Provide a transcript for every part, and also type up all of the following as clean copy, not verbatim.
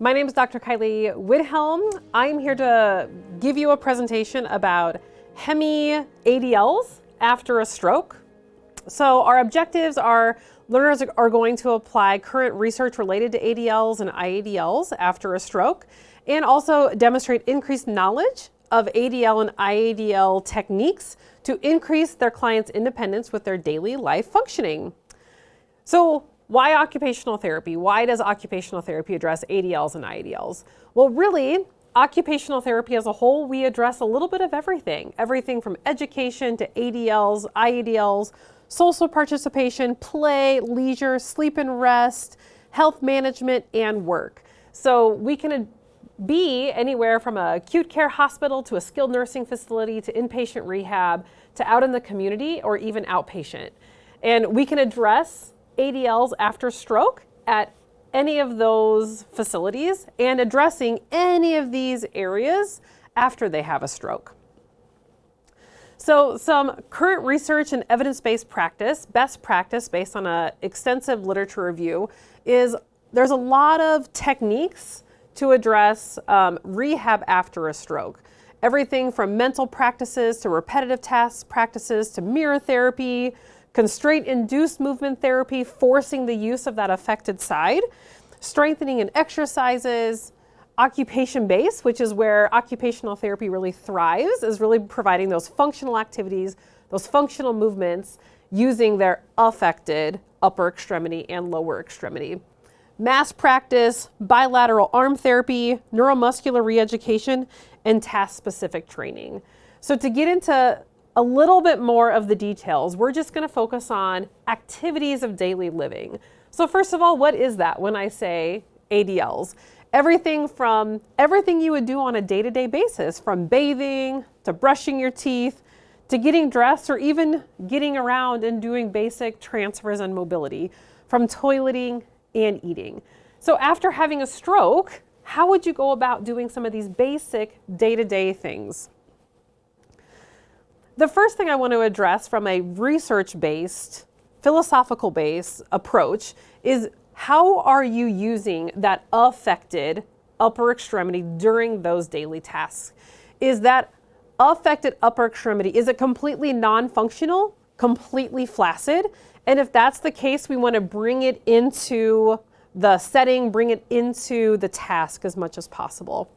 My name is Dr. Kylie Widhelm. I'm here to give you a presentation about Hemi ADLs after a stroke. So our objectives are learners are going to apply current research related to ADLs and IADLs after a stroke, and also demonstrate increased knowledge of ADL and IADL techniques to increase their clients' independence with their daily life functioning. So why occupational therapy? Why does occupational therapy address ADLs and IADLs? Well, really, occupational therapy as a whole, we address a little bit of everything. Everything from education to ADLs, IADLs, social participation, play, leisure, sleep and rest, health management, and work. So we can be anywhere from a acute care hospital to a skilled nursing facility to inpatient rehab to out in the community or even outpatient. And we can address ADLs after stroke at any of those facilities and addressing any of these areas after they have a stroke. So some current research and evidence-based practice, best practice based on an extensive literature review, is there's a lot of techniques to address rehab after a stroke. Everything from mental practices to repetitive task practices to mirror therapy, constraint-induced movement therapy, forcing the use of that affected side, strengthening and exercises, occupation-based, which is where occupational therapy really thrives, is really providing those functional activities, those functional movements using their affected upper extremity and lower extremity. Mass practice, bilateral arm therapy, neuromuscular reeducation, and task-specific training. So to get into a little bit more of the details, we're just going to focus on activities of daily living. So first of all, what is that when I say ADLs? Everything you would do on a day-to-day basis, from bathing to brushing your teeth to getting dressed or even getting around and doing basic transfers and mobility, from toileting and eating. So after having a stroke, how would you go about doing some of these basic day-to-day things? The first thing I want to address from a research-based, philosophical-based approach is how are you using that affected upper extremity during those daily tasks? Is that affected upper extremity, is it completely non-functional, completely flaccid? And if that's the case, we want to bring it into the setting, bring it into the task as much as possible.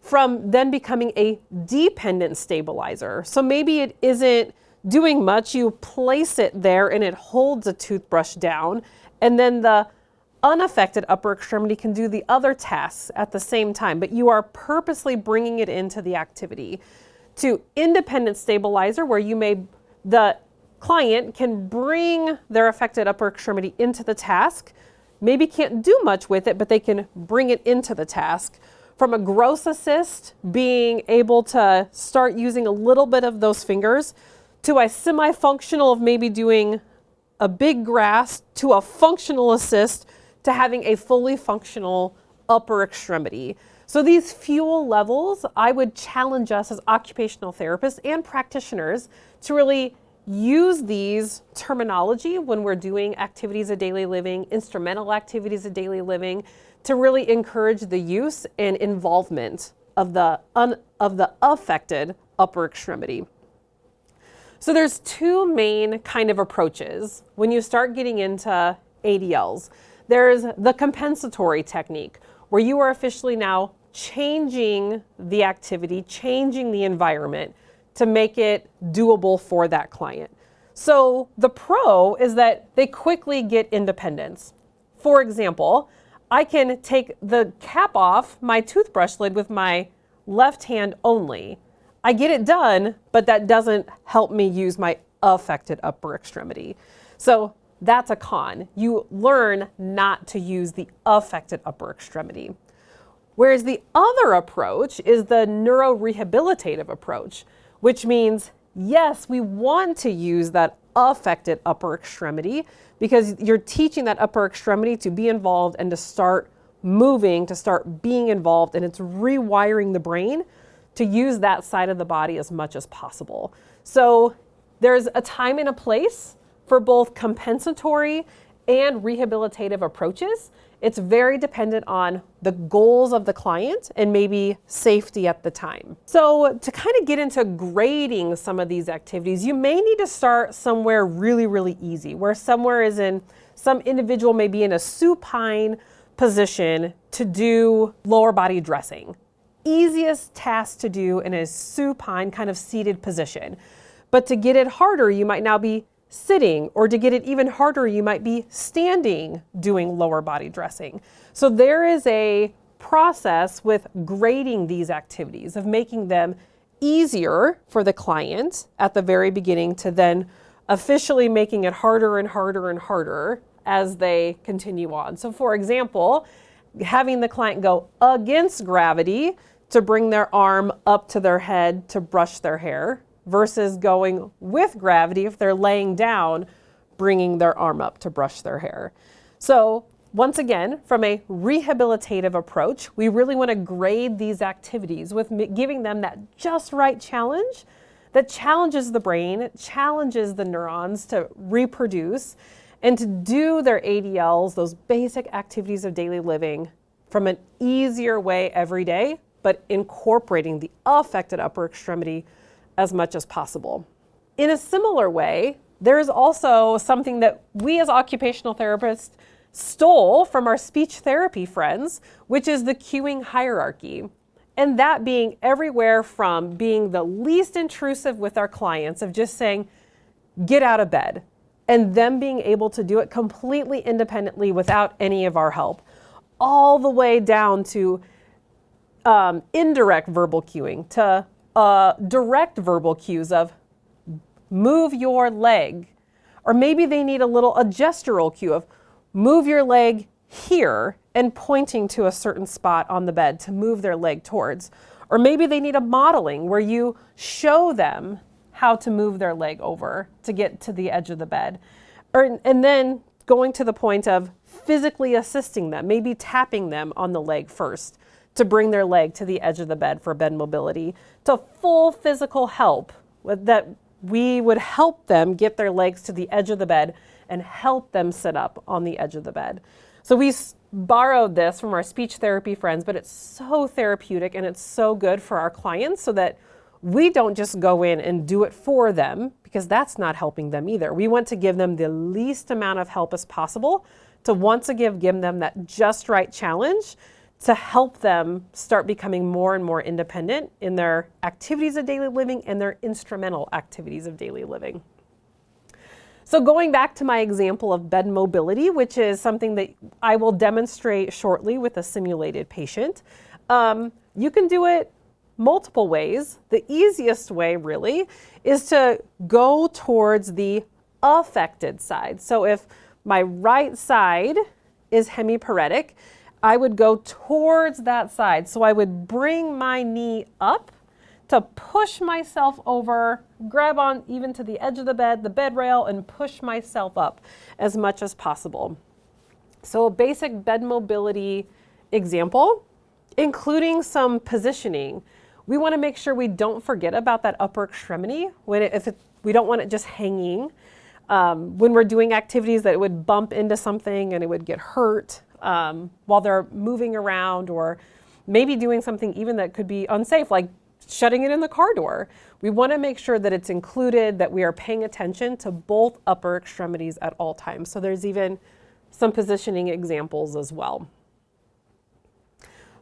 From then becoming a dependent stabilizer. So maybe it isn't doing much, you place it there and it holds a toothbrush down, and then the unaffected upper extremity can do the other tasks at the same time, but you are purposely bringing it into the activity. To independent stabilizer, where the client can bring their affected upper extremity into the task, maybe can't do much with it, but they can bring it into the task. From a gross assist, being able to start using a little bit of those fingers, to a semi-functional of maybe doing a big grasp, to a functional assist, to having a fully functional upper extremity. So these fuel levels, I would challenge us as occupational therapists and practitioners to really use these terminology when we're doing activities of daily living, instrumental activities of daily living, to really encourage the use and involvement of the affected upper extremity. So there's two main kind of approaches when you start getting into ADLs. There's the compensatory technique, where you are officially now changing the activity, changing the environment to make it doable for that client. So the pro is that they quickly get independence. For example, I can take the cap off my toothbrush lid with my left hand only. I get it done, but that doesn't help me use my affected upper extremity. So that's a con. You learn not to use the affected upper extremity. Whereas the other approach is the neurorehabilitative approach, which means, yes, we want to use that affected upper extremity because you're teaching that upper extremity to be involved and to start moving, to start being involved, and it's rewiring the brain to use that side of the body as much as possible. So there's a time and a place for both compensatory and rehabilitative approaches, It's very dependent on the goals of the client and maybe safety at the time. So to kind of get into grading some of these activities, you may need to start somewhere really, really easy, where somewhere is in, some individual may be in a supine position to do lower body dressing. Easiest task to do in a supine kind of seated position. But to get it harder, you might now be sitting, or to get it even harder, you might be standing doing lower body dressing. So there is a process with grading these activities of making them easier for the client at the very beginning to then officially making it harder and harder and harder as they continue on. So for example, having the client go against gravity to bring their arm up to their head to brush their hair, versus going with gravity if they're laying down, bringing their arm up to brush their hair. So once again, from a rehabilitative approach, we really want to grade these activities with giving them that just right challenge that challenges the brain, challenges the neurons to reproduce and to do their ADLs, those basic activities of daily living, from an easier way every day, but incorporating the affected upper extremity as much as possible. In a similar way, there is also something that we as occupational therapists stole from our speech therapy friends, which is the cueing hierarchy. And that being everywhere from being the least intrusive with our clients of just saying, get out of bed, and them being able to do it completely independently without any of our help, all the way down to indirect verbal cueing, to direct verbal cues of move your leg, or maybe they need a gestural cue of move your leg here and pointing to a certain spot on the bed to move their leg towards. Or maybe they need a modeling where you show them how to move their leg over to get to the edge of the bed. And then going to the point of physically assisting them, maybe tapping them on the leg first to bring their leg to the edge of the bed for bed mobility, to full physical help that we would help them get their legs to the edge of the bed and help them sit up on the edge of the bed. So we borrowed this from our speech therapy friends, but it's so therapeutic and it's so good for our clients so that we don't just go in and do it for them, because that's not helping them either. We want to give them the least amount of help as possible to once again give them that just right challenge to help them start becoming more and more independent in their activities of daily living and their instrumental activities of daily living. So going back to my example of bed mobility, which is something that I will demonstrate shortly with a simulated patient, you can do it multiple ways. The easiest way really is to go towards the affected side. So if my right side is hemiparetic, I would go towards that side. So I would bring my knee up to push myself over, grab on even to the edge of the bed rail, and push myself up as much as possible. So a basic bed mobility example, including some positioning. We want to make sure we don't forget about that upper extremity we don't want it just hanging. When we're doing activities that it would bump into something and it would get hurt while they're moving around, or maybe doing something even that could be unsafe, like shutting it in the car door. We want to make sure that it's included, that we are paying attention to both upper extremities at all times. So there's even some positioning examples as well.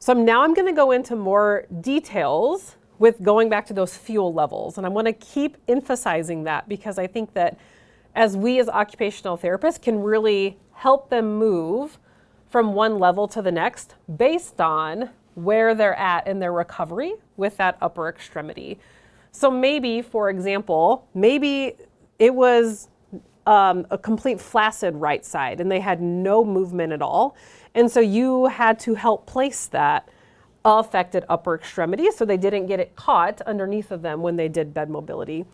So now I'm going to go into more details with going back to those fuel levels. And I want to keep emphasizing that because I think that as we as occupational therapists can really help them move from one level to the next based on where they're at in their recovery with that upper extremity. So maybe, for example, maybe it was a complete flaccid right side and they had no movement at all. And so you had to help place that affected upper extremity so they didn't get it caught underneath of them when they did bed mobility.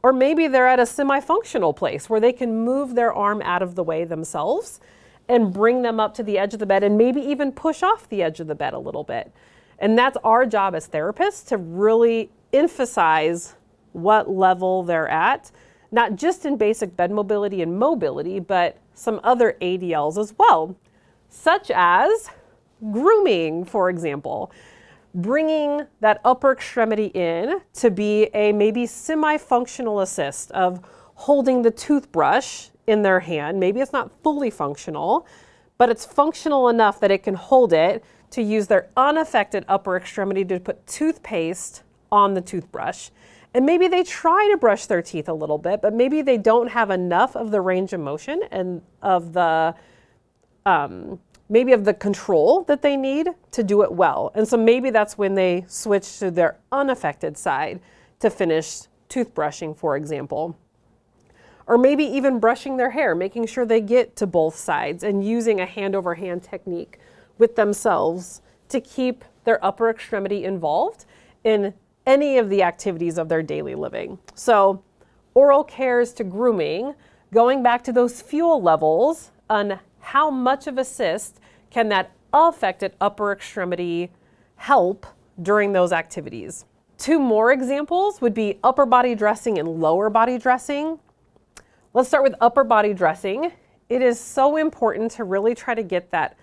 Or maybe they're at a semi-functional place where they can move their arm out of the way themselves and bring them up to the edge of the bed and maybe even push off the edge of the bed a little bit. And that's our job as therapists, to really emphasize what level they're at, not just in basic bed mobility and mobility, but some other ADLs as well. such as grooming, for example. Bringing that upper extremity in to be a maybe semi-functional assist of holding the toothbrush in their hand. Maybe it's not fully functional, but it's functional enough that it can hold it to use their unaffected upper extremity to put toothpaste on the toothbrush. And maybe they try to brush their teeth a little bit, but maybe they don't have enough of the range of motion and of the maybe of the control that they need to do it well. And so maybe that's when they switch to their unaffected side to finish toothbrushing, for example. Or maybe even brushing their hair, making sure they get to both sides and using a hand-over-hand technique with themselves to keep their upper extremity involved in any of the activities of their daily living. So oral cares to grooming, going back to those fuel levels on how much of assist can that affected upper extremity help during those activities. Two more examples would be upper body dressing and lower body dressing. Let's start with upper body dressing. It is so important to really try to get that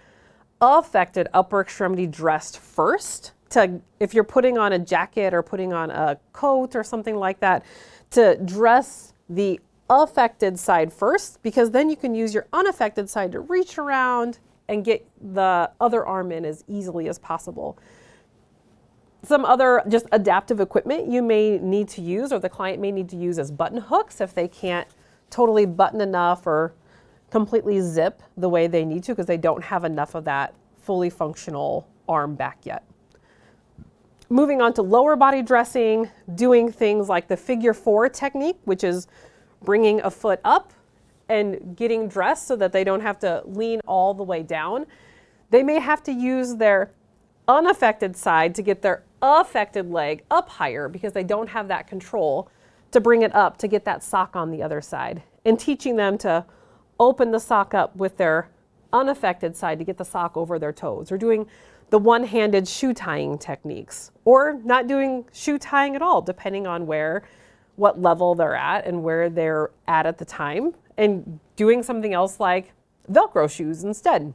affected upper extremity dressed first. If you're putting on a jacket or putting on a coat or something like that, to dress the affected side first, because then you can use your unaffected side to reach around and get the other arm in as easily as possible. Some other just adaptive equipment you may need to use, or the client may need to use, as button hooks if they can't totally button enough or completely zip the way they need to because they don't have enough of that fully functional arm back yet. Moving on to lower body dressing, doing things like the figure 4 technique, which is bringing a foot up and getting dressed so that they don't have to lean all the way down. They may have to use their unaffected side to get their affected leg up higher because they don't have that control to bring it up to get that sock on the other side. And teaching them to open the sock up with their unaffected side to get the sock over their toes, or doing the one-handed shoe tying techniques, or not doing shoe tying at all, depending on what level they're at and where they're at the time, and doing something else like Velcro shoes instead.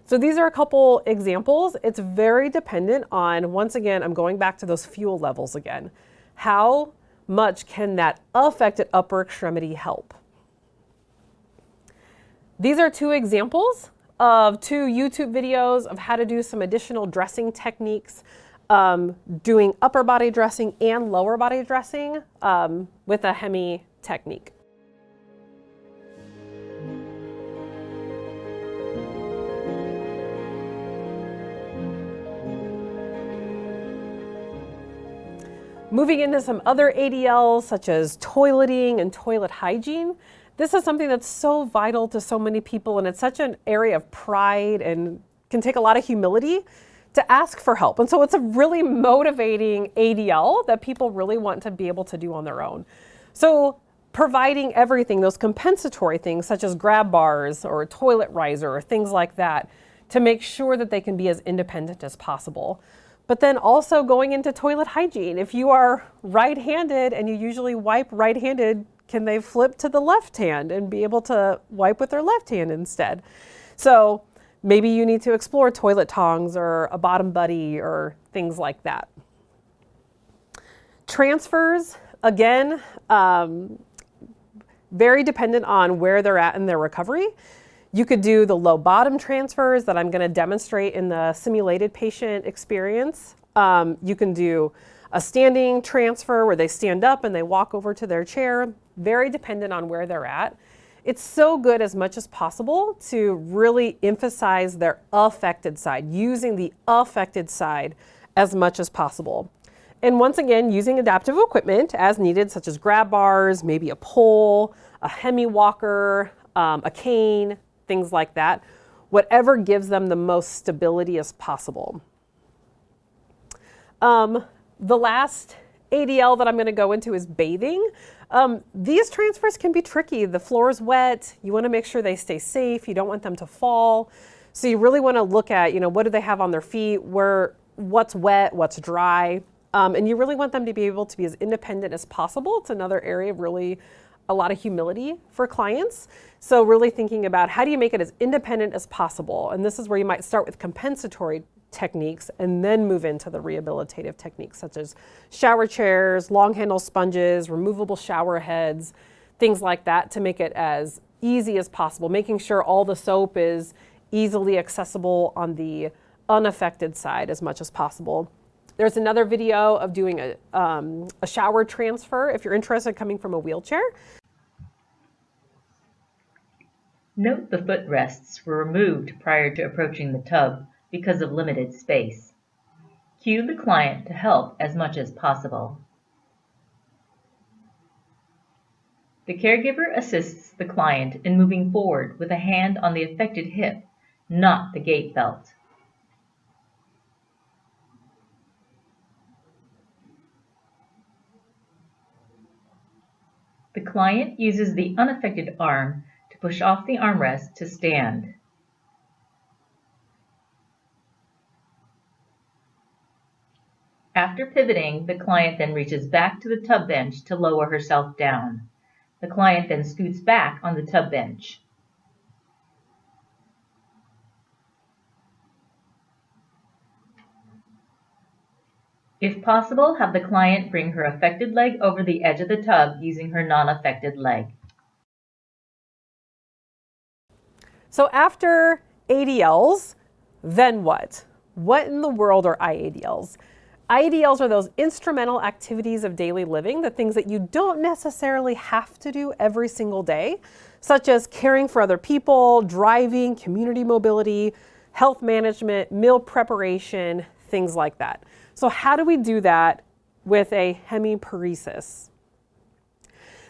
So these are a couple examples. It's very dependent on, once again, I'm going back to those fuel levels again. How much can that affected upper extremity help? These are two examples of two YouTube videos of how to do some additional dressing techniques, doing upper body dressing and lower body dressing with a Hemi technique. Moving into some other ADLs, such as toileting and toilet hygiene. This is something that's so vital to so many people, and it's such an area of pride and can take a lot of humility to ask for help. And so it's a really motivating ADL that people really want to be able to do on their own. So providing everything, those compensatory things such as grab bars or a toilet riser or things like that, to make sure that they can be as independent as possible. But then also going into toilet hygiene. If you are right-handed and you usually wipe right-handed, can they flip to the left hand and be able to wipe with their left hand instead? So maybe you need to explore toilet tongs or a bottom buddy or things like that. Transfers, again, very dependent on where they're at in their recovery. You could do the low bottom transfers that I'm going to demonstrate in the simulated patient experience. You can do a standing transfer where they stand up and they walk over to their chair, very dependent on where they're at. It's so good as much as possible to really emphasize their affected side, using the affected side as much as possible. And once again, using adaptive equipment as needed, such as grab bars, maybe a pole, a Hemi walker, a cane, things like that, whatever gives them the most stability as possible. The last ADL that I'm going to go into is bathing. These transfers can be tricky. The floor is wet. You want to make sure they stay safe. You don't want them to fall. So you really want to look at, what do they have on their feet, what's wet, what's dry. And you really want them to be able to be as independent as possible. It's another area of really a lot of humility for clients. So really thinking about how do you make it as independent as possible? And this is where you might start with compensatory techniques and then move into the rehabilitative techniques such as shower chairs, long handle sponges, removable shower heads, things like that to make it as easy as possible, making sure all the soap is easily accessible on the unaffected side as much as possible. There's another video of doing a shower transfer if you're interested coming from a wheelchair. Note the footrests were removed prior to approaching the tub because of limited space. Cue the client to help as much as possible. The caregiver assists the client in moving forward with a hand on the affected hip, not the gait belt. The client uses the unaffected arm to push off the armrest to stand. After pivoting, the client then reaches back to the tub bench to lower herself down. The client then scoots back on the tub bench. If possible, have the client bring her affected leg over the edge of the tub using her non-affected leg. So after ADLs, then what? What in the world are IADLs? IADLs are those instrumental activities of daily living, the things that you don't necessarily have to do every single day, such as caring for other people, driving, community mobility, health management, meal preparation, things like that. So how do we do that with a hemiparesis?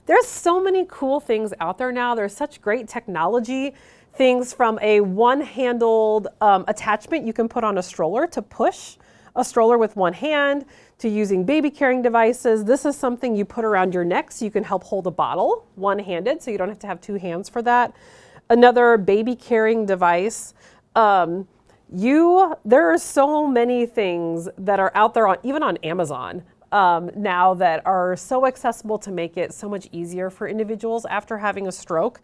There's so many cool things out there now. There's such great technology, things from a one-handled attachment you can put on a stroller to push a stroller with one hand, to using baby carrying devices. This is something you put around your neck so you can help hold a bottle one-handed, so you don't have to have two hands for that. Another baby carrying device. There are so many things that are out there, even on Amazon now, that are so accessible to make it so much easier for individuals after having a stroke.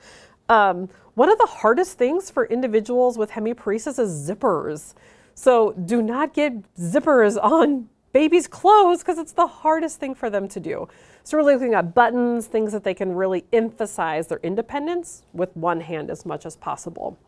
One of the hardest things for individuals with hemiparesis is zippers. So do not get zippers on babies' clothes because it's the hardest thing for them to do. So we're looking at buttons, things that they can really emphasize their independence with one hand as much as possible.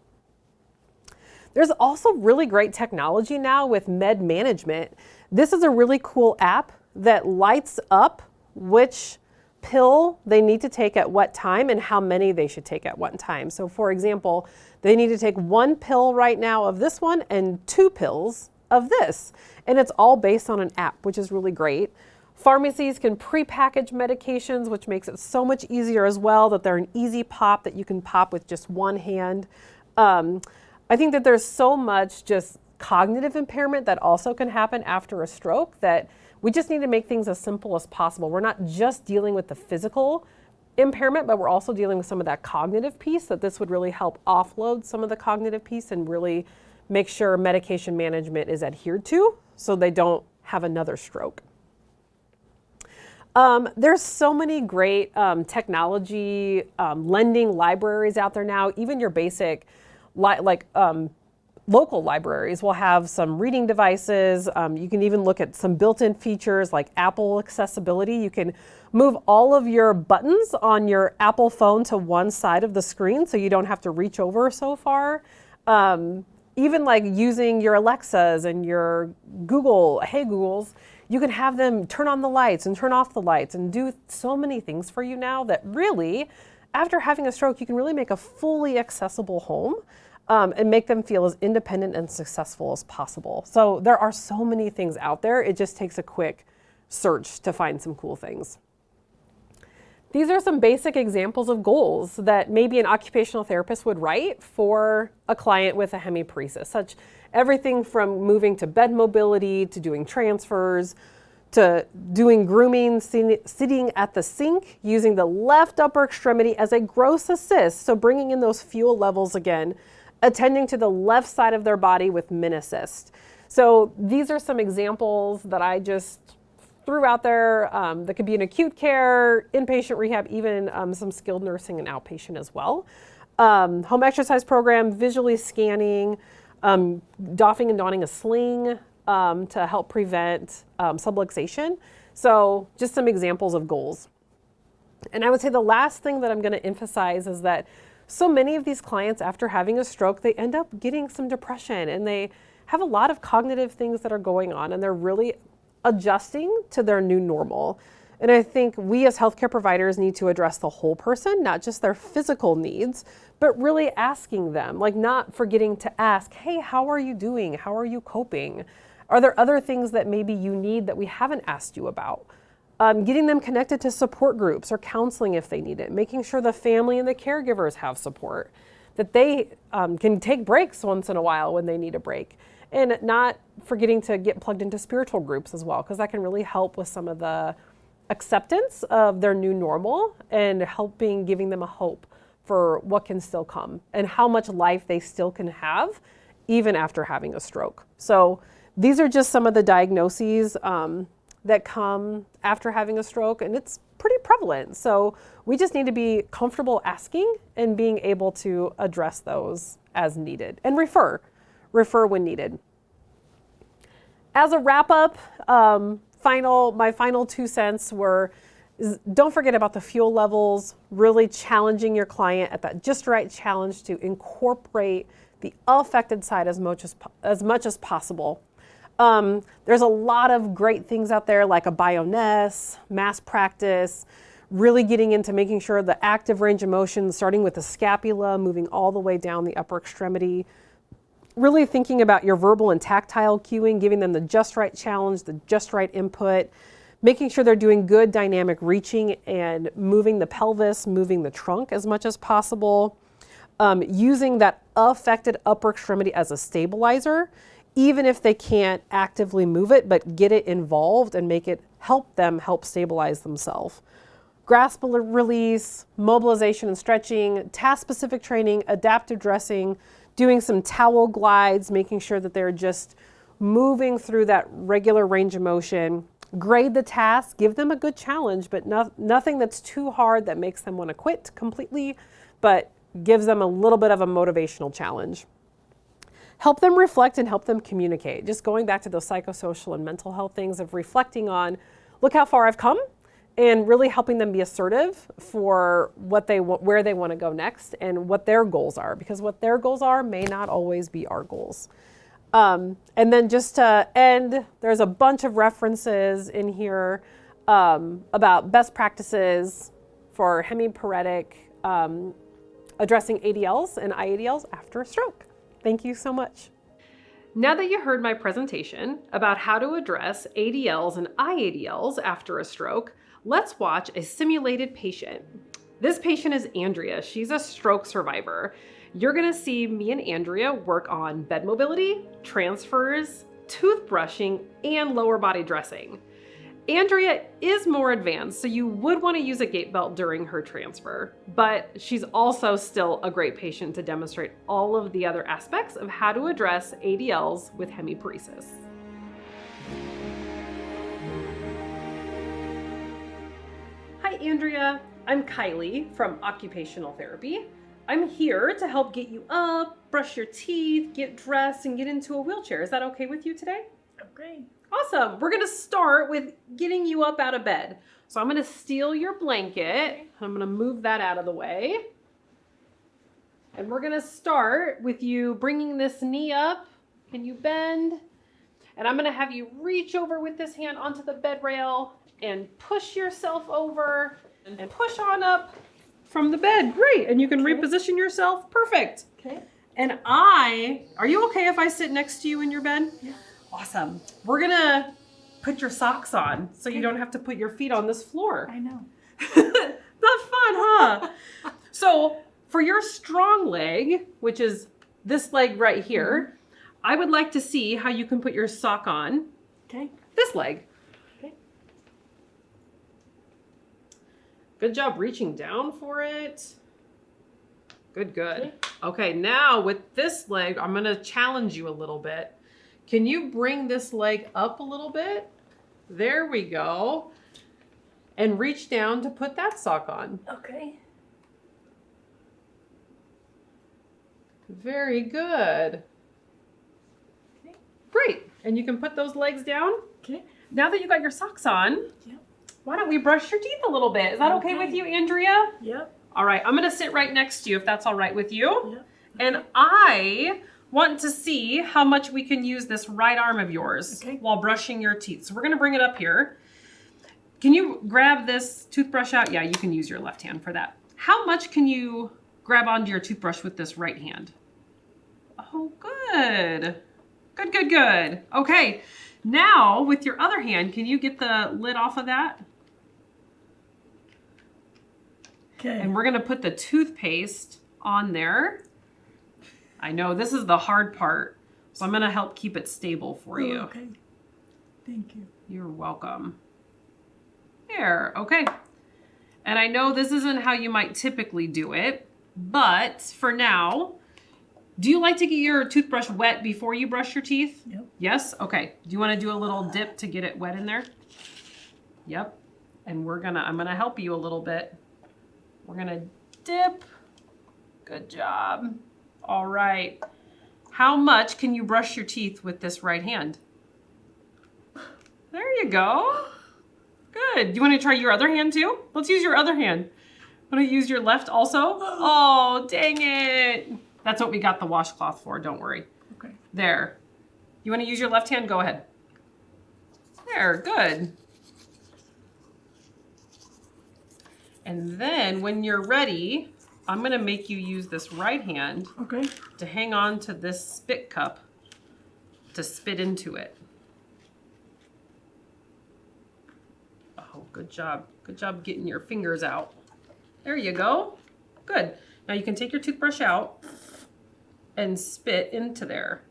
There's also really great technology now with med management. This is a really cool app that lights up which pill they need to take at what time and how many they should take at what time. So for example, they need to take one pill right now of this one and 2 pills of this. And it's all based on an app, which is really great. Pharmacies can pre-package medications, which makes it so much easier as well, that they're an easy pop that you can pop with just one hand. I think that there's so much just cognitive impairment that also can happen after a stroke that we just need to make things as simple as possible. We're not just dealing with the physical impairment, but we're also dealing with some of that cognitive piece, that this would really help offload some of the cognitive piece and really make sure medication management is adhered to so they don't have another stroke. There's so many great technology lending libraries out there now. Even your basic local libraries will have some reading devices. You can even look at some built-in features like Apple accessibility. You can move all of your buttons on your Apple phone to one side of the screen so you don't have to reach over so far. Even like using your Alexas and your Hey Googles, you can have them turn on the lights and turn off the lights and do so many things for you now that really, after having a stroke, you can really make a fully accessible home and make them feel as independent and successful as possible. So there are so many things out there. It just takes a quick search to find some cool things. These are some basic examples of goals that maybe an occupational therapist would write for a client with a hemiparesis, such everything from moving to bed mobility, to doing transfers, to doing grooming, sitting at the sink, using the left upper extremity as a gross assist, so bringing in those fuel levels again, attending to the left side of their body with min assist. So these are some examples that I just throughout there. That could be in acute care, inpatient rehab, even some skilled nursing and outpatient as well. Home exercise program, visually scanning, doffing and donning a sling to help prevent subluxation. So just some examples of goals. And I would say the last thing that I'm going to emphasize is that so many of these clients, after having a stroke, they end up getting some depression and they have a lot of cognitive things that are going on, and they're really adjusting to their new normal. And I think we as healthcare providers need to address the whole person, not just their physical needs, but really asking them, like not forgetting to ask, hey, how are you doing? How are you coping? Are there other things that maybe you need that we haven't asked you about? Getting them connected to support groups or counseling if they need it, making sure the family and the caregivers have support, that they can take breaks once in a while when they need a break, and not forgetting to get plugged into spiritual groups as well, because that can really help with some of the acceptance of their new normal and helping giving them a hope for what can still come and how much life they still can have even after having a stroke. So these are just some of the diagnoses that come after having a stroke, and it's pretty prevalent. So we just need to be comfortable asking and being able to address those as needed and refer when needed. As a wrap up, my final 2 cents were, don't forget about the fuel levels, really challenging your client at that just right challenge to incorporate the affected side as much as possible. There's a lot of great things out there like a bioness, mass practice, really getting into making sure the active range of motion, starting with the scapula, moving all the way down the upper extremity, really thinking about your verbal and tactile cueing, giving them the just right challenge, the just right input, making sure they're doing good dynamic reaching and moving the pelvis, moving the trunk as much as possible, using that affected upper extremity as a stabilizer, even if they can't actively move it, but get it involved and help them stabilize themselves. Grasp release, mobilization and stretching, task-specific training, adaptive dressing, doing some towel glides, making sure that they're just moving through that regular range of motion. Grade the task, give them a good challenge, but nothing that's too hard that makes them want to quit completely, but gives them a little bit of a motivational challenge. Help them reflect and help them communicate. Just going back to those psychosocial and mental health things of reflecting on, look how far I've come, and really helping them be assertive for where they want to go next and what their goals are, because what their goals are may not always be our goals. And then just to end, there's a bunch of references in here about best practices for hemiparetic addressing ADLs and IADLs after a stroke. Thank you so much. Now that you heard my presentation about how to address ADLs and IADLs after a stroke, let's watch a simulated patient. This patient is Andrea. She's a stroke survivor. You're gonna see me and Andrea work on bed mobility, transfers, toothbrushing, and lower body dressing. Andrea is more advanced, so you would want to use a gait belt during her transfer, but she's also still a great patient to demonstrate all of the other aspects of how to address ADLs with hemiparesis. Hi Andrea, I'm Kylie from Occupational Therapy. I'm here to help get you up, brush your teeth, get dressed, and get into a wheelchair. Is that okay with you today? Okay. Awesome. We're going to start with getting you up out of bed. So I'm going to steal your blanket. I'm going to move that out of the way. And we're going to start with you bringing this knee up. Can you bend? And I'm going to have you reach over with this hand onto the bed rail and push yourself over and push on up from the bed. Great. And you can reposition yourself. Perfect. Okay. And are you okay if I sit next to you in your bed? Yeah. Awesome. We're gonna put your socks on so you don't have to put your feet on this floor. I know. Not fun, huh? So for your strong leg, which is this leg right here, I would like to see how you can put your sock on this leg. Okay. Good job reaching down for it. Good. Okay, now with this leg, I'm gonna challenge you a little bit. Can you bring this leg up a little bit? There we go. And reach down to put that sock on. Okay. Very good. Okay. Great. And you can put those legs down. Okay. Now that you got your socks on, Yep. why don't we brush your teeth a little bit? Is that okay with you, Andrea? Yep. All right, I'm gonna sit right next to you if that's all right with you. Yep. And I want to see how much we can use this right arm of yours while brushing your teeth. So we're gonna bring it up here. Can you grab this toothbrush out? Yeah, you can use your left hand for that. How much can you grab onto your toothbrush with this right hand? Oh, good. Good, good, good. Okay, now with your other hand, can you get the lid off of that? Okay. And we're gonna put the toothpaste on there. I know this is the hard part, so I'm gonna help keep it stable for you. Okay. Thank you. You're welcome. There, okay. And I know this isn't how you might typically do it, but for now, do you like to get your toothbrush wet before you brush your teeth? Yep. Yes? Okay. Do you want to do a little dip to get it wet in there? Yep. And I'm gonna help you a little bit. We're gonna dip. Good job. All right. How much can you brush your teeth with this right hand? There you go. Good. Do you want to try your other hand too? Let's use your other hand. Want to use your left also? Oh, dang it. That's what we got the washcloth for. Don't worry. Okay. There. You want to use your left hand? Go ahead. There. Good. And then when you're ready, I'm going to make you use this right hand to hang on to this spit cup to spit into it. Oh, good job. Good job getting your fingers out. There you go. Good. Now you can take your toothbrush out and spit into there.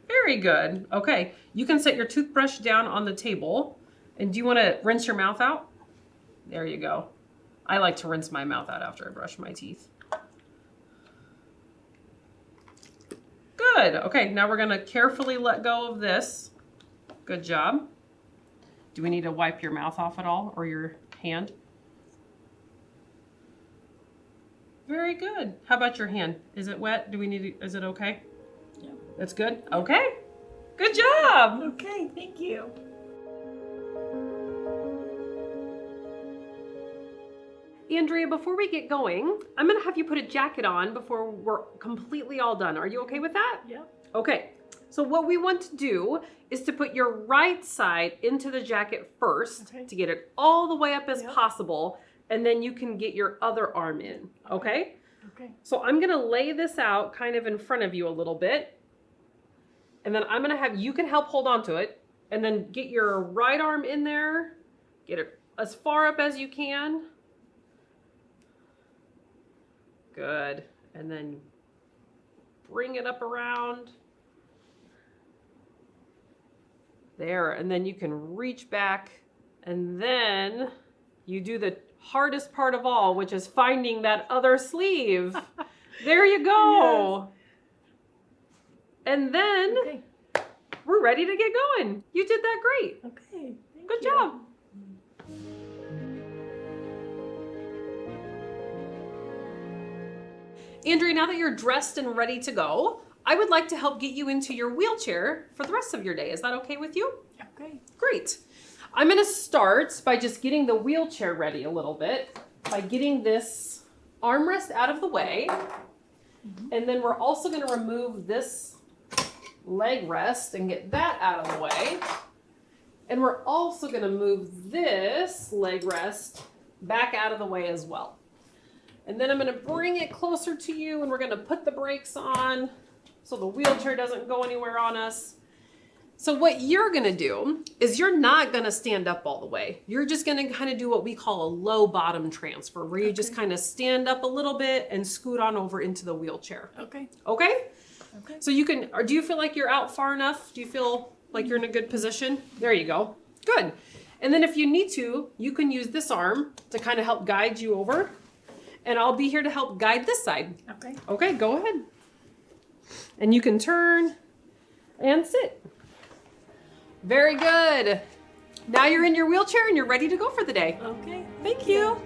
Very good. Okay. You can set your toothbrush down on the table. And do you want to rinse your mouth out? There you go. I like to rinse my mouth out after I brush my teeth. Good. Okay, now we're going to carefully let go of this. Good job. Do we need to wipe your mouth off at all or your hand? Very good. How about your hand? Is it wet? Is it okay? Yeah. That's good? Okay. Good job. Okay, thank you. Andrea, before we get going, I'm going to have you put a jacket on before we're completely all done. Are you okay with that? Yeah. Okay. So what we want to do is to put your right side into the jacket first to get it all the way up as possible, and then you can get your other arm in, okay? Okay. So I'm going to lay this out kind of in front of you a little bit, and then I'm going to have, you can help hold on to it, and then get your right arm in there, get it as far up as you can. Good. And then bring it up around. There. And then you can reach back. And then you do the hardest part of all, which is finding that other sleeve. There you go. Yes. And then we're ready to get going. You did that great. Okay. Good job. Andrea, now that you're dressed and ready to go, I would like to help get you into your wheelchair for the rest of your day. Is that okay with you? Okay. Great. I'm going to start by just getting the wheelchair ready a little bit by getting this armrest out of the way. And then we're also going to remove this leg rest and get that out of the way. And we're also going to move this leg rest back out of the way as well. And then I'm going to bring it closer to you and we're going to put the brakes on so the wheelchair doesn't go anywhere on us. So what you're going to do is you're not going to stand up all the way. You're just going to kind of do what we call a low bottom transfer, where you just kind of stand up a little bit and scoot on over into the wheelchair. Okay. Okay? Okay. So you can, or do you feel like you're out far enough? Do you feel like you're in a good position? There you go. Good. And then if you need to, you can use this arm to kind of help guide you over. And I'll be here to help guide this side. Okay. Okay, go ahead. And you can turn and sit. Very good. Now you're in your wheelchair and you're ready to go for the day. Okay. Thank you.